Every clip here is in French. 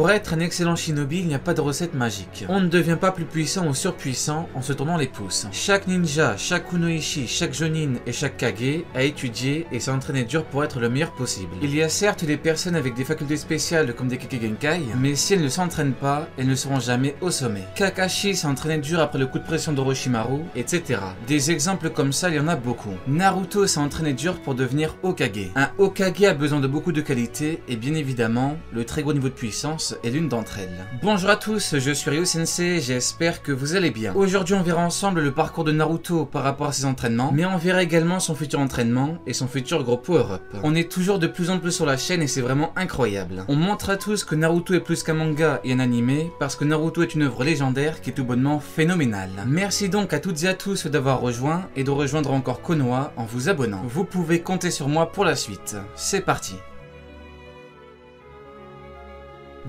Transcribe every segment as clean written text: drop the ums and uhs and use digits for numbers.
Pour être un excellent shinobi, il n'y a pas de recette magique. On ne devient pas plus puissant ou surpuissant en se tournant les pouces. Chaque ninja, chaque kunoichi, chaque jonin et chaque kage a étudié et s'est entraîné dur pour être le meilleur possible. Il y a certes des personnes avec des facultés spéciales comme des Kekkei Genkai, mais si elles ne s'entraînent pas, elles ne seront jamais au sommet. Kakashi s'est entraîné dur après le coup de pression d'Orochimaru, etc. Des exemples comme ça, il y en a beaucoup. Naruto s'est entraîné dur pour devenir Hokage. Un Hokage a besoin de beaucoup de qualités et bien évidemment, le très gros niveau de puissance est l'une d'entre elles. Bonjour à tous, je suis Ryo Sensei, j'espère que vous allez bien. Aujourd'hui on verra ensemble le parcours de Naruto par rapport à ses entraînements, mais on verra également son futur entraînement et son futur gros power-up. On est toujours de plus en plus sur la chaîne et c'est vraiment incroyable. On montre à tous que Naruto est plus qu'un manga et un animé, parce que Naruto est une œuvre légendaire qui est tout bonnement phénoménale. Merci donc à toutes et à tous d'avoir rejoint et de rejoindre encore Konoha en vous abonnant. Vous pouvez compter sur moi pour la suite. C'est parti.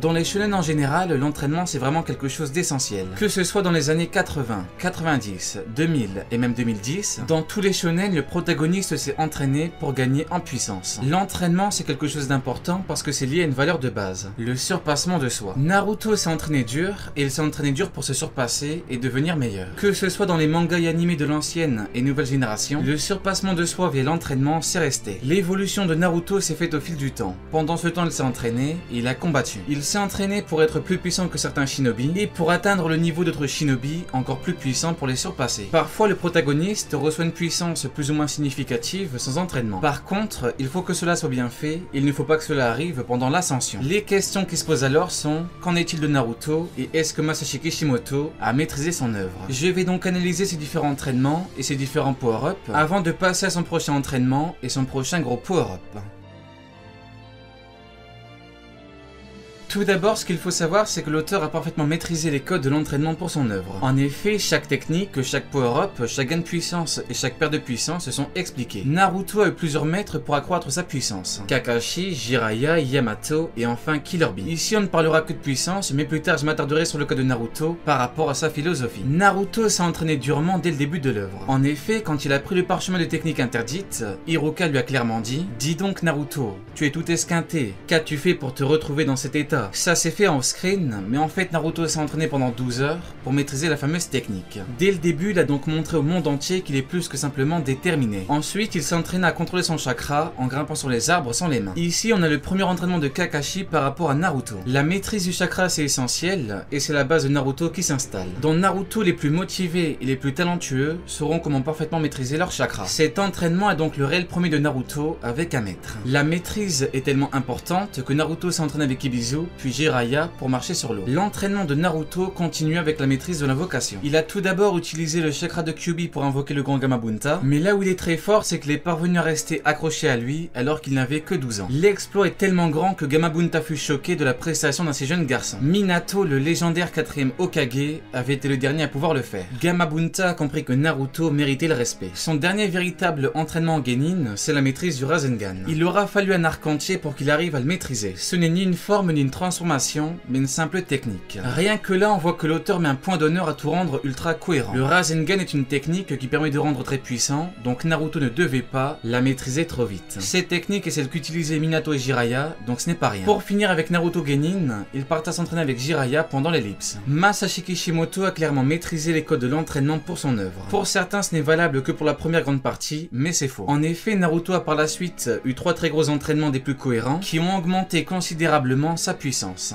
Dans les shonen en général, l'entraînement c'est vraiment quelque chose d'essentiel. Que ce soit dans les années 80, 90, 2000 et même 2010, dans tous les shonen, le protagoniste s'est entraîné pour gagner en puissance. L'entraînement c'est quelque chose d'important parce que c'est lié à une valeur de base, le surpassement de soi. Naruto s'est entraîné dur et il s'est entraîné dur pour se surpasser et devenir meilleur. Que ce soit dans les mangas et animés de l'ancienne et nouvelle génération, le surpassement de soi via l'entraînement c'est resté. L'évolution de Naruto s'est faite au fil du temps. Pendant ce temps il s'est entraîné et il a combattu. Il s'est entraîné pour être plus puissant que certains shinobi et pour atteindre le niveau d'autres shinobi encore plus puissants pour les surpasser. Parfois le protagoniste reçoit une puissance plus ou moins significative sans entraînement. Par contre, il faut que cela soit bien fait, il ne faut pas que cela arrive pendant l'ascension. Les questions qui se posent alors sont: qu'en est-il de Naruto et est-ce que Masashi Kishimoto a maîtrisé son œuvre? Je vais donc analyser ses différents entraînements et ses différents power-up avant de passer à son prochain entraînement et son prochain gros power-up. Tout d'abord, ce qu'il faut savoir, c'est que l'auteur a parfaitement maîtrisé les codes de l'entraînement pour son œuvre. En effet, chaque technique, chaque power-up, chaque gain de puissance et chaque perte de puissance sont expliqués. Naruto a eu plusieurs maîtres pour accroître sa puissance: Kakashi, Jiraiya, Yamato et enfin Killer Bee. Ici, on ne parlera que de puissance, mais plus tard, je m'attarderai sur le cas de Naruto par rapport à sa philosophie. Naruto s'est entraîné durement dès le début de l'œuvre. En effet, quand il a pris le parchemin de techniques interdites, Hiruka lui a clairement dit: dis donc Naruto, tu es tout esquinté, qu'as-tu fait pour te retrouver dans cet état? Ça s'est fait en off-screen, mais en fait Naruto s'est entraîné pendant 12 heures pour maîtriser la fameuse technique. Dès le début, il a donc montré au monde entier qu'il est plus que simplement déterminé. Ensuite, il s'entraîne à contrôler son chakra en grimpant sur les arbres sans les mains. Ici, on a le premier entraînement de Kakashi par rapport à Naruto. La maîtrise du chakra c'est essentiel, et c'est la base de Naruto qui s'installe. Dans Naruto, les plus motivés et les plus talentueux sauront comment parfaitement maîtriser leur chakra. Cet entraînement est donc le réel premier de Naruto avec un maître. La maîtrise est tellement importante que Naruto s'entraîne avec Ibizu puis Jiraiya pour marcher sur l'eau. L'entraînement de Naruto continue avec la maîtrise de l'invocation. Il a tout d'abord utilisé le chakra de Kyuubi pour invoquer le grand Gamabunta, mais là où il est très fort, c'est qu'il est parvenu à rester accroché à lui alors qu'il n'avait que 12 ans. L'exploit est tellement grand que Gamabunta fut choqué de la prestation d'un si jeune garçon. Minato, le légendaire 4e Hokage, avait été le dernier à pouvoir le faire. Gamabunta a compris que Naruto méritait le respect. Son dernier véritable entraînement en Genin, c'est la maîtrise du Rasengan. Il aura fallu un arc entier pour qu'il arrive à le maîtriser. Ce n'est ni une forme ni une transformation, mais une simple technique. Rien que là, on voit que l'auteur met un point d'honneur à tout rendre ultra cohérent. Le Rasengan est une technique qui permet de rendre très puissant, donc Naruto ne devait pas la maîtriser trop vite. Cette technique est celle qu'utilisaient Minato et Jiraiya, donc ce n'est pas rien. Pour finir avec Naruto Genin, il part à s'entraîner avec Jiraiya pendant l'ellipse. Masashi Kishimoto a clairement maîtrisé les codes de l'entraînement pour son œuvre. Pour certains, ce n'est valable que pour la première grande partie, mais c'est faux. En effet, Naruto a par la suite eu 3 très gros entraînements des plus cohérents, qui ont augmenté considérablement sa puissance.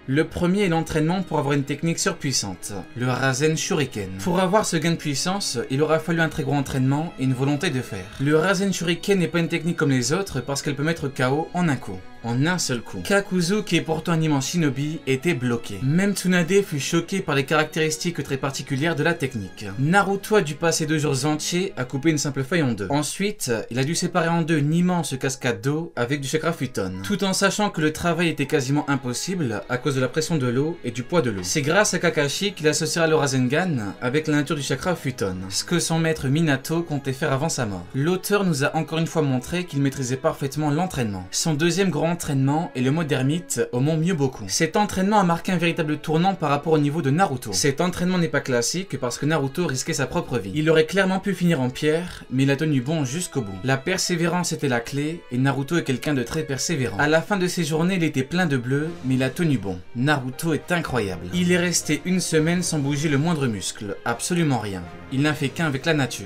Le premier est l'entraînement pour avoir une technique surpuissante, le Rasen Shuriken. Pour avoir ce gain de puissance, il aura fallu un très gros entraînement et une volonté de faire. Le Rasen Shuriken n'est pas une technique comme les autres parce qu'elle peut mettre KO en un coup. En un seul coup. Kakuzu, qui est pourtant un immense shinobi, était bloqué. Même Tsunade fut choqué par les caractéristiques très particulières de la technique. Naruto a dû passer 2 jours entiers à couper une simple feuille en 2. Ensuite, il a dû séparer en 2 une immense cascade d'eau avec du chakra futon, tout en sachant que le travail était quasiment impossible à cause de la pression de l'eau et du poids de l'eau. C'est grâce à Kakashi qu'il associera le Rasengan avec la nature du chakra futon, ce que son maître Minato comptait faire avant sa mort. L'auteur nous a encore une fois montré qu'il maîtrisait parfaitement l'entraînement. Son deuxième grand entraînement et le mode ermite au mont Myoboku. Cet entraînement a marqué un véritable tournant par rapport au niveau de Naruto. Cet entraînement n'est pas classique parce que Naruto risquait sa propre vie. Il aurait clairement pu finir en pierre, mais il a tenu bon jusqu'au bout. La persévérance était la clé et Naruto est quelqu'un de très persévérant. À la fin de ses journées, il était plein de bleu, mais il a tenu bon. Naruto est incroyable. Il est resté une semaine sans bouger le moindre muscle, absolument rien. Il n'a fait qu'un avec la nature.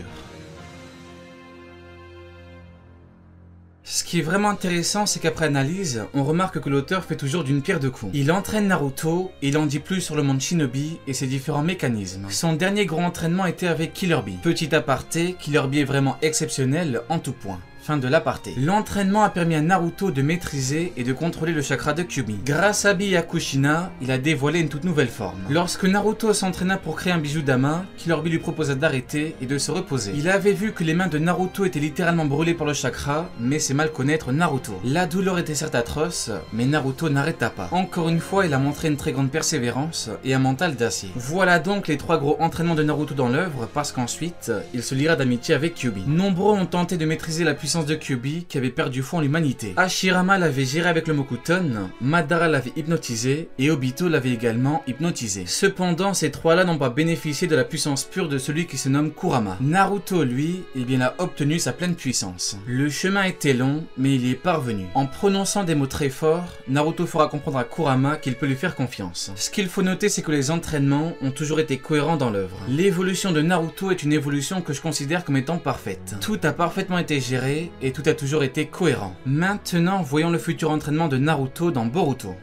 Ce qui est vraiment intéressant, c'est qu'après analyse, on remarque que l'auteur fait toujours d'une pierre deux coups. Il entraîne Naruto, et il en dit plus sur le monde Shinobi et ses différents mécanismes. Son dernier gros entraînement était avec Killer Bee. Petit aparté, Killer Bee est vraiment exceptionnel en tout point. Fin de l'aparté. L'entraînement a permis à Naruto de maîtriser et de contrôler le chakra de Kyuubi. Grâce à Bee et à Kushina, il a dévoilé une toute nouvelle forme. Lorsque Naruto s'entraîna pour créer un bijou d'Ama, Killer Bee lui proposa d'arrêter et de se reposer. Il avait vu que les mains de Naruto étaient littéralement brûlées par le chakra, mais c'est mal connaître Naruto. La douleur était certes atroce, mais Naruto n'arrêta pas. Encore une fois, il a montré une très grande persévérance et un mental d'acier. Voilà donc les 3 gros entraînements de Naruto dans l'œuvre, parce qu'ensuite, il se liera d'amitié avec Kyuubi. Nombreux ont tenté de maîtriser la puissance de Kyuubi qui avait perdu foi en l'humanité. Hashirama l'avait géré avec le Mokuton, Madara l'avait hypnotisé et Obito l'avait également hypnotisé. Cependant, ces 3-là n'ont pas bénéficié de la puissance pure de celui qui se nomme Kurama. Naruto, lui, a obtenu sa pleine puissance. Le chemin était long, mais il y est parvenu. En prononçant des mots très forts, Naruto fera comprendre à Kurama qu'il peut lui faire confiance. Ce qu'il faut noter, c'est que les entraînements ont toujours été cohérents dans l'œuvre. L'évolution de Naruto est une évolution que je considère comme étant parfaite. Tout a parfaitement été géré et tout a toujours été cohérent. Maintenant, voyons le futur entraînement de Naruto dans Boruto.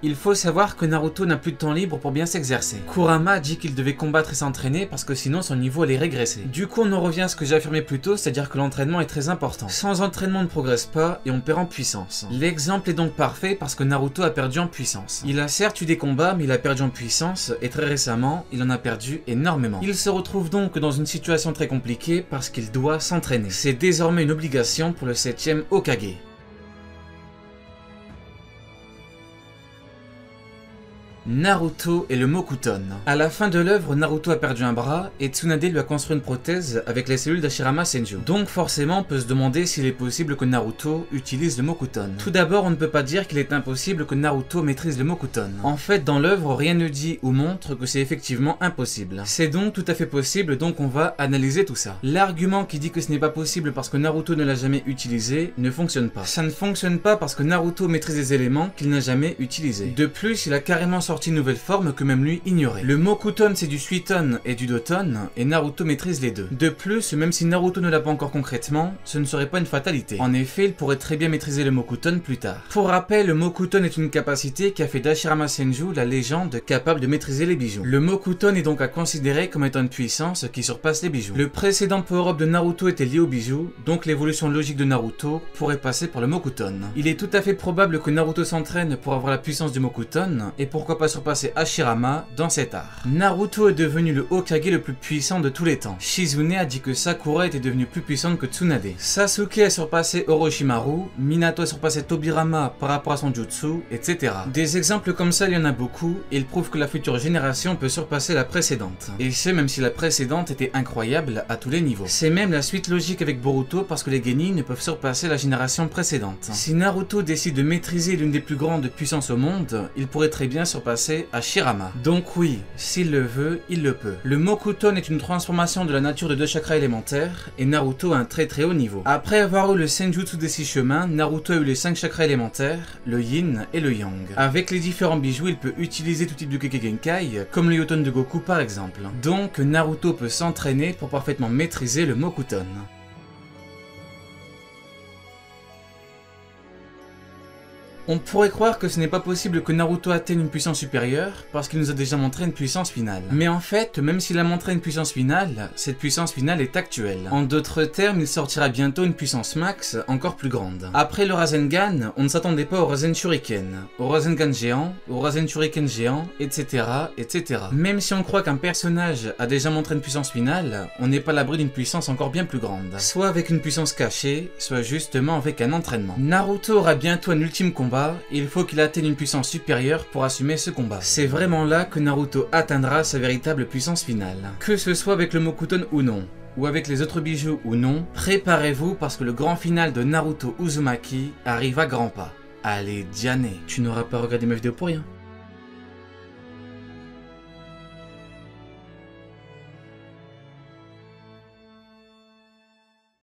Il faut savoir que Naruto n'a plus de temps libre pour bien s'exercer. Kurama dit qu'il devait combattre et s'entraîner parce que sinon son niveau allait régresser. Du coup on en revient à ce que j'ai affirmé plus tôt, c'est-à-dire que l'entraînement est très important. Sans entraînement on ne progresse pas et on perd en puissance. L'exemple est donc parfait parce que Naruto a perdu en puissance. Il a certes eu des combats mais il a perdu en puissance et très récemment il en a perdu énormément. Il se retrouve donc dans une situation très compliquée parce qu'il doit s'entraîner. C'est désormais une obligation pour le 7e Hokage. Naruto et le Mokuton. À la fin de l'œuvre, Naruto a perdu un bras et Tsunade lui a construit une prothèse avec les cellules d'Hashirama Senju. Donc forcément, on peut se demander s'il est possible que Naruto utilise le Mokuton. Tout d'abord, on ne peut pas dire qu'il est impossible que Naruto maîtrise le Mokuton. En fait, dans l'œuvre, rien ne dit ou montre que c'est effectivement impossible. C'est donc tout à fait possible, donc on va analyser tout ça. L'argument qui dit que ce n'est pas possible parce que Naruto ne l'a jamais utilisé ne fonctionne pas. Ça ne fonctionne pas parce que Naruto maîtrise des éléments qu'il n'a jamais utilisés. De plus, il a carrément sorti une nouvelle forme que même lui ignorait. Le Mokuton c'est du Suiton et du Doton et Naruto maîtrise les deux. De plus, même si Naruto ne l'a pas encore concrètement, ce ne serait pas une fatalité. En effet, il pourrait très bien maîtriser le Mokuton plus tard. Pour rappel, le Mokuton est une capacité qui a fait d'Hashirama Senju la légende capable de maîtriser les bijoux. Le Mokuton est donc à considérer comme étant une puissance qui surpasse les bijoux. Le précédent power-up de Naruto était lié aux bijoux, donc l'évolution logique de Naruto pourrait passer par le Mokuton. Il est tout à fait probable que Naruto s'entraîne pour avoir la puissance du Mokuton et pourquoi pas surpasser Hashirama dans cet art. Naruto est devenu le Hokage le plus puissant de tous les temps. Shizune a dit que Sakura était devenue plus puissante que Tsunade. Sasuke a surpassé Orochimaru, Minato a surpassé Tobirama par rapport à son jutsu, etc. Des exemples comme ça, il y en a beaucoup, et ils prouvent que la future génération peut surpasser la précédente. Et ce, même si la précédente était incroyable à tous les niveaux. C'est même la suite logique avec Boruto parce que les Genin ne peuvent surpasser la génération précédente. Si Naruto décide de maîtriser l'une des plus grandes puissances au monde, il pourrait très bien surpasser Hashirama. Donc oui, s'il le veut, il le peut. Le Mokuton est une transformation de la nature de 2 chakras élémentaires et Naruto a un très très haut niveau. Après avoir eu le Senjutsu des 6 chemins, Naruto a eu les 5 chakras élémentaires, le Yin et le Yang. Avec les différents bijoux, il peut utiliser tout type de Kekkei Genkai, comme le Yoton de Goku par exemple. Donc Naruto peut s'entraîner pour parfaitement maîtriser le Mokuton. On pourrait croire que ce n'est pas possible que Naruto atteigne une puissance supérieure parce qu'il nous a déjà montré une puissance finale. Mais en fait, même s'il a montré une puissance finale, cette puissance finale est actuelle. En d'autres termes, il sortira bientôt une puissance max encore plus grande. Après le Rasengan, on ne s'attendait pas au Rasen Shuriken, au Rasengan géant, au Rasen Shuriken géant, etc., etc. Même si on croit qu'un personnage a déjà montré une puissance finale, on n'est pas à l'abri d'une puissance encore bien plus grande. Soit avec une puissance cachée, soit justement avec un entraînement. Naruto aura bientôt un ultime combat. Il faut qu'il atteigne une puissance supérieure pour assumer ce combat. C'est vraiment là que Naruto atteindra sa véritable puissance finale. Que ce soit avec le Mokuton ou non. ou avec les autres bijoux ou non, préparez-vous parce que le grand final de Naruto Uzumaki arrive à grands pas. Allez, Diane, tu n'auras pas regardé ma vidéo pour rien.